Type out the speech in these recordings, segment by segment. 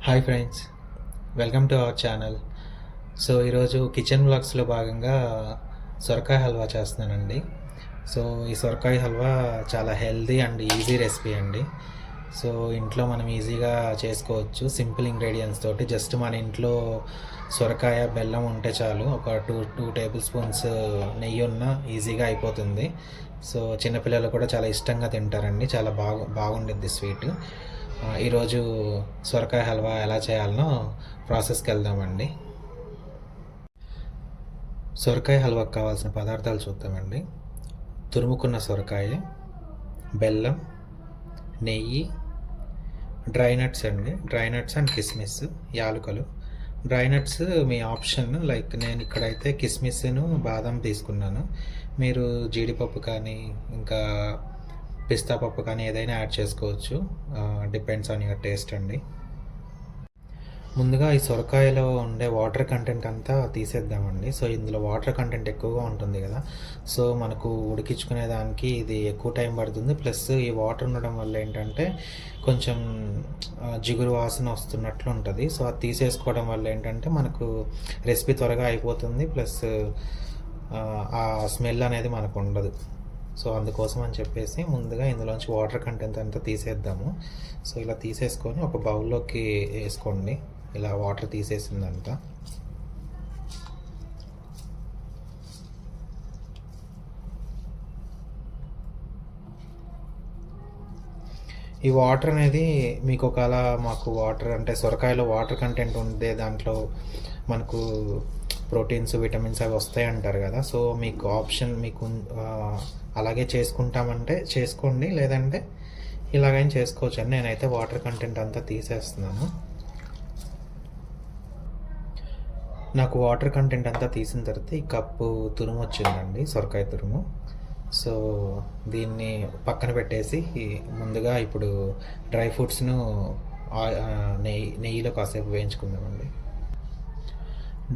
Hi friends, welcome to our channel. So ఈరోజు kitchen బ్లాగ్స్లో భాగంగా సొరకాయ హల్వా చేస్తున్నానండి. సో ఈ సొరకాయ హల్వా చాలా హెల్దీ అండ్ ఈజీ రెసిపీ అండి. సో ఇంట్లో మనం ఈజీగా చేసుకోవచ్చు సింపుల్ ఇంగ్రీడియంట్స్ తోటి. జస్ట్ మన ఇంట్లో సొరకాయ, బెల్లం ఉంటే చాలు. ఒక టూ టేబుల్ స్పూన్స్ నెయ్యి ఉన్న ఈజీగా అయిపోతుంది. సో చిన్నపిల్లలు కూడా చాలా ఇష్టంగా తింటారండి. చాలా బాగుండిద్ది స్వీట్. ఈరోజు సొరకాయ హల్వా ఎలా చేయాలనో ప్రాసెస్కి వెళ్దామండి. సొరకాయ హల్వాకి కావాల్సిన పదార్థాలు చూద్దామండి. తురుముకున్న సొరకాయ, బెల్లం, నెయ్యి, డ్రై నట్స్ అండ్ కిస్మిస్, యాలకులు. డ్రై నట్స్ మీ ఆప్షన్. లైక్ నేను ఇక్కడైతే కిస్మిస్ను బాదం తీసుకున్నాను. మీరు జీడిపప్పు కానీ ఇంకా పిస్తా పప్పు కానీ ఏదైనా యాడ్ చేసుకోవచ్చు. డిపెండ్స్ ఆన్ యువర్ టేస్ట్ అండి. ముందుగా ఈ సొరకాయలో ఉండే వాటర్ కంటెంట్ అంతా తీసేద్దామండి. సో ఇందులో వాటర్ కంటెంట్ ఎక్కువగా ఉంటుంది కదా, సో మనకు ఉడికించుకునే దానికి ఇది ఎక్కువ టైం పడుతుంది. ప్లస్ ఈ వాటర్ ఉండడం వల్ల ఏంటంటే కొంచెం జిగురు వాసన వస్తున్నట్లు ఉంటుంది. సో అది తీసేసుకోవడం వల్ల ఏంటంటే మనకు రెసిపీ త్వరగా అయిపోతుంది. ప్లస్ ఆ స్మెల్ అనేది మనకు ఉండదు. సో అందుకోసం అని చెప్పేసి ముందుగా ఇందులోంచి వాటర్ కంటెంట్ అంతా తీసేద్దాము. సో ఇలా తీసేసుకొని ఒక బౌల్లోకి వేసుకోండి. ఇలా వాటర్ తీసేసిందంతా. ఈ వాటర్ అనేది మీకు ఒకవేళ మాకు వాటర్ అంటే సొరకాయలో వాటర్ కంటెంట్ ఉండే దాంట్లో మనకు ప్రోటీన్స్, విటమిన్స్ అవి వస్తాయి అంటారు కదా. సో మీకు ఆప్షన్, మీకు అలాగే చేసుకుంటామంటే చేసుకోండి, లేదంటే ఇలాగైనా చేసుకోవచ్చు అని. నేనైతే వాటర్ కంటెంట్ అంతా తీసేస్తున్నాను. నాకు వాటర్ కంటెంట్ అంతా తీసిన తర్వాత ఈ కప్పు తురుము వచ్చిందండి, సొరకాయ తురుము. సో దీన్ని పక్కన పెట్టేసి ముందుగా ఇప్పుడు డ్రై ఫ్రూట్స్ను నెయ్యిలో కాసేపు వేయించుకుందామండి.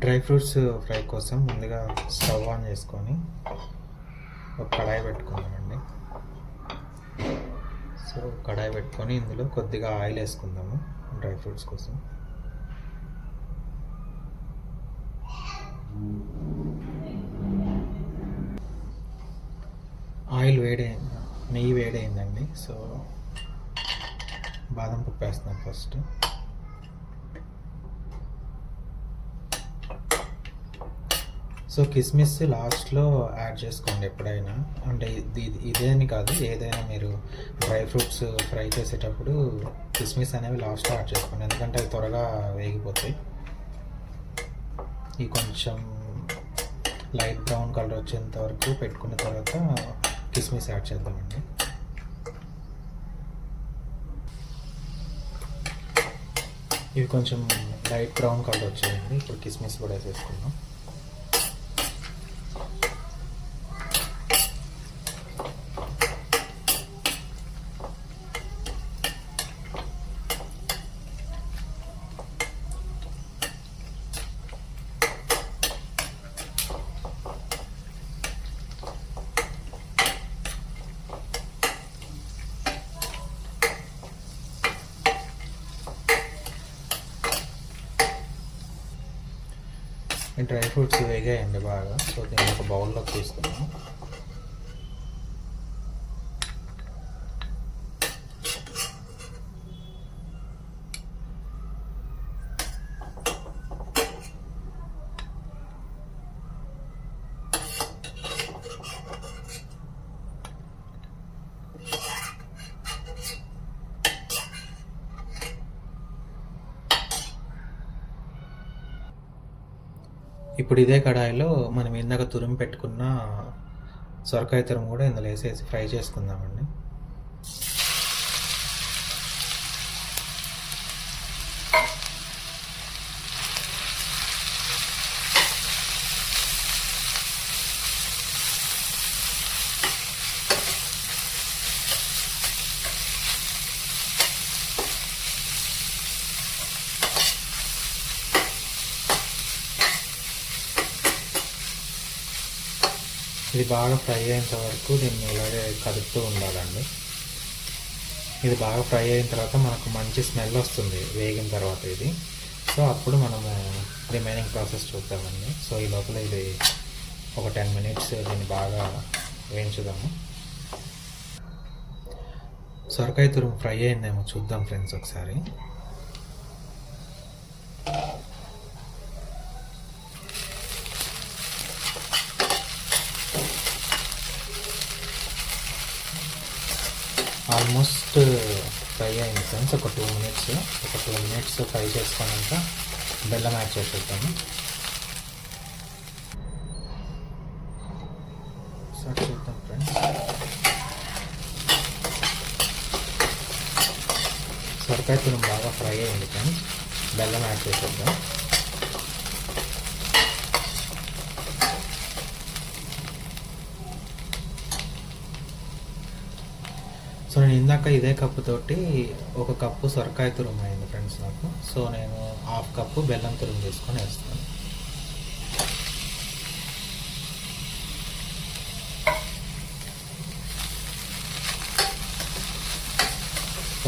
డ్రై ఫ్రూట్స్ ఫ్రై కోసం ముందుగా స్టవ్ ఆన్ చేసుకొని ఒక కడాయి పెట్టుకుందామండి. సో కడాయి పెట్టుకొని ఇందులో కొద్దిగా ఆయిల్ వేసుకుందాము డ్రై ఫ్రూట్స్ కోసం. ఆయిల్ వేడైంది, నెయ్యి వేడైందండి. సో బాదం పప్పు వేస్తున్నాం ఫస్ట్. సో కిస్మిస్ లాస్ట్లో యాడ్ చేసుకోండి ఎప్పుడైనా. అంటే ఇదేని కాదు, ఏదైనా మీరు డ్రై ఫ్రూట్స్ ఫ్రై చేసేటప్పుడు కిస్మిస్ అనేవి లాస్ట్లో యాడ్ చేసుకోండి, ఎందుకంటే అవి త్వరగా వేగిపోతాయి. ఈ కొంచెం లైట్ బ్రౌన్ కలర్ వచ్చేంత వరకు పెట్టుకున్న తర్వాత కిస్మిస్ యాడ్ చేద్దామండి. ఇవి కొంచెం లైట్ బ్రౌన్ కలర్ వచ్చేయండి. ఇప్పుడు కిస్మిస్ కూడా వేసేసుకుందాం. డ్రై ఫ్రూట్స్ వేగాయండి బాగా. సో దీన్ని ఒక బౌల్లోకి తీసుకున్నాము. ఇప్పుడు ఇదే కడాయిలో మనం ఇందాక తురుము పెట్టుకున్న సొరకాయ తురుము కూడా ఇందులో వేసేసి ఫ్రై చేసుకుందామండి. ఇది బాగా ఫ్రై అయ్యేంత వరకు దీన్ని ఇలాగే కలుపుతూ ఉండాలండి. ఇది బాగా ఫ్రై అయిన తర్వాత మనకు మంచి స్మెల్ వస్తుంది వేగిన తర్వాత ఇది. సో అప్పుడు మనము రిమైనింగ్ ప్రాసెస్ చూద్దామండి. సో ఈ లోపల ఇది ఒక 10 మినిట్స్ దీన్ని బాగా వేయించుదాము. సొరకాయ తురుము ఫ్రై అయిందేమో చూద్దాం ఫ్రెండ్స్ ఒకసారి. ఆల్మోస్ట్ ఫ్రై అయింది ఫ్రెండ్స్. ఒక 2 మినిట్స్ ఫ్రై చేసుకున్నాక బెల్లం యాడ్ చేసేద్దాము. స్టార్ట్ చేద్దాం ఫ్రెండ్స్. సొరకాయ తురుము బాగా ఫ్రై అయింది ఫ్రెండ్స్. బెల్లం యాడ్ చేసేద్దాం. సో నేను ఇందాక ఇదే కప్పుతోటి 1 కప్పు సొరకాయ తురుము అయింది ఫ్రెండ్స్ నాకు. సో నేను 1/2 కప్పు బెల్లం తురుము తీసుకొని వేస్తాను.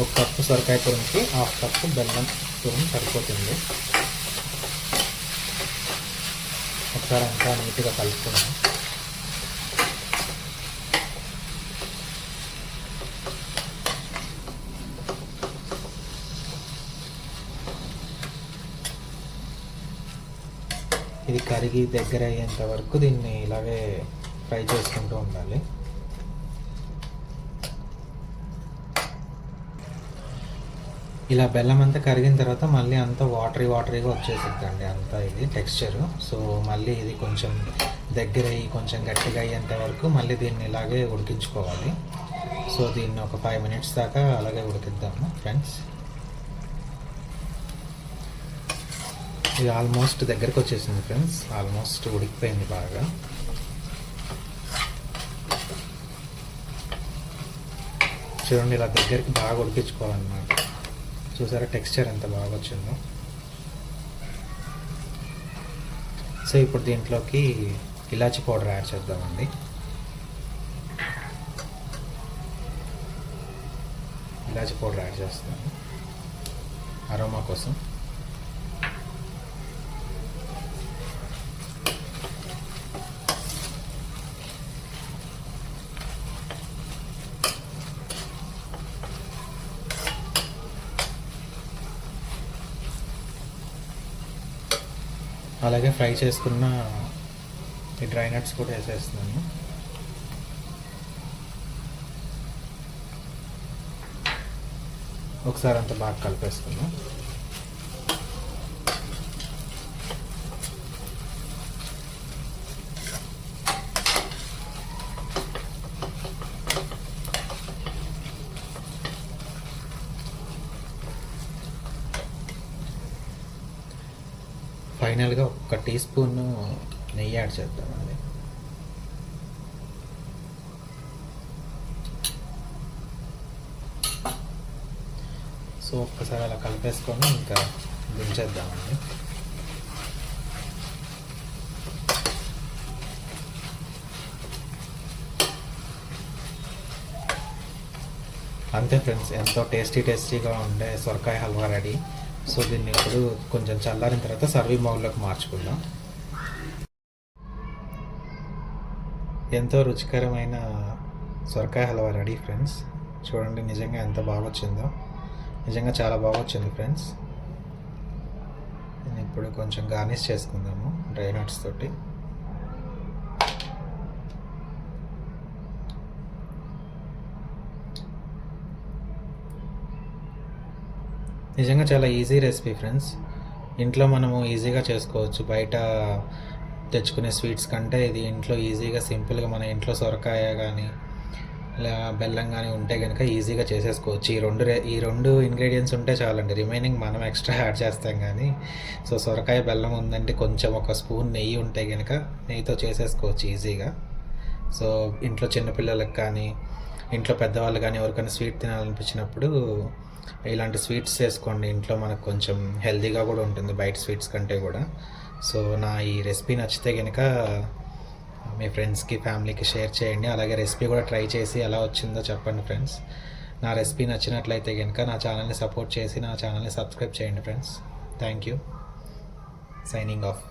ఒక కప్పు సొరకాయ తురుముకి 1/2 కప్పు బెల్లం తురుము సరిపోతుంది. ఒకసారి అంతా నీట్గా కలుపుకున్నాను. ఇది కరిగి దగ్గర అయ్యేంత వరకు దీన్ని ఇలాగే ఫ్రై చేసుకుంటూ ఉండాలి. ఇలా బెల్లం అంతా కరిగిన తర్వాత మళ్ళీ అంతా వాటరీగా వచ్చేసిద్దండి అంతా ఇది టెక్స్చరు. సో మళ్ళీ ఇది కొంచెం దగ్గర అయ్యి కొంచెం గట్టిగా అయ్యేంత వరకు మళ్ళీ దీన్ని ఇలాగే ఉడికించుకోవాలి. సో దీన్ని ఒక 5 మినిట్స్ దాకా అలాగే ఉడికిద్దాము ఫ్రెండ్స్. ఇది ఆల్మోస్ట్ దగ్గరకు వచ్చేసింది ఫ్రెండ్స్. ఆల్మోస్ట్ ఉడికిపోయింది బాగా. చూడండి ఇలా దగ్గరికి బాగా ఉడికించుకోవాలన్నమాట. చూసారా టెక్స్చర్ ఎంత బాగా వచ్చిందో. సో ఇప్పుడు దీంట్లోకి ఇలాచీ పౌడర్ యాడ్ చేద్దామండి. ఇలాచీ పౌడర్ యాడ్ చేస్తాను అరోమా కోసం. అలాగే ఫ్రై చేసుకున్న ఈ డ్రై నట్స్ కూడా వేసేస్తున్నాను. ఒకసారి అంతా బాగా కలిపేసుకున్నాం. ఫైనల్గా 1 టీ స్పూన్ నెయ్యి యాడ్ చేద్దామండి. సో ఒక్కసారి అలా కలిపేసుకొని ఇంకా దించేద్దామండి. అంతే ఫ్రెండ్స్, ఎంతో టేస్టీగా ఉండే సొరకాయ హల్వా రెడీ. సో దీన్ని ఇప్పుడు కొంచెం చల్లారిన తర్వాత సర్వింగ్ బౌల్లోకి మార్చుకుందాం. ఎంతో రుచికరమైన సొరకాయ హల్వా రెడీ ఫ్రెండ్స్. చూడండి నిజంగా ఎంత బాగా వచ్చిందో. నిజంగా చాలా బాగా వచ్చింది ఫ్రెండ్స్. ఇప్పుడు కొంచెం గార్నిష్ చేసుకుందాము డ్రై నట్స్ తోటి. నిజంగా చాలా ఈజీ రెసిపీ ఫ్రెండ్స్. ఇంట్లో మనము ఈజీగా చేసుకోవచ్చు. బయట తెచ్చుకునే స్వీట్స్ కంటే ఇది ఇంట్లో ఈజీగా సింపుల్గా మన ఇంట్లో సొరకాయ కానీ బెల్లం కానీ ఉంటే కనుక ఈజీగా చేసేసుకోవచ్చు. ఈ రెండు ఇంగ్రీడియంట్స్ ఉంటే చాలండి. రిమైనింగ్ మనం ఎక్స్ట్రా యాడ్ చేస్తాం కానీ. సో సొరకాయ బెల్లం ఉందంటే కొంచెం 1 స్పూన్ నెయ్యి ఉంటే కనుక నెయ్యితో చేసేసుకోవచ్చు ఈజీగా. సో ఇంట్లో చిన్నపిల్లలకు కానీ ఇంట్లో పెద్దవాళ్ళు కానీ ఎవరికైనా స్వీట్ తినాలనిపించినప్పుడు ఇలాంటి స్వీట్స్ చేసుకోండి. ఇంట్లో మనకు కొంచెం హెల్తీగా కూడా ఉంటుంది బయట స్వీట్స్ కంటే కూడా. సో నా ఈ రెసిపీ నచ్చితే కనుక మీ ఫ్రెండ్స్కి ఫ్యామిలీకి షేర్ చేయండి. అలాగే రెసిపీ కూడా ట్రై చేసి ఎలా వచ్చిందో చెప్పండి ఫ్రెండ్స్. నా రెసిపీ నచ్చినట్లయితే కనుక నా ఛానల్ని సపోర్ట్ చేసి నా ఛానల్ని సబ్స్క్రైబ్ చేయండి friends. Thank you. Signing off.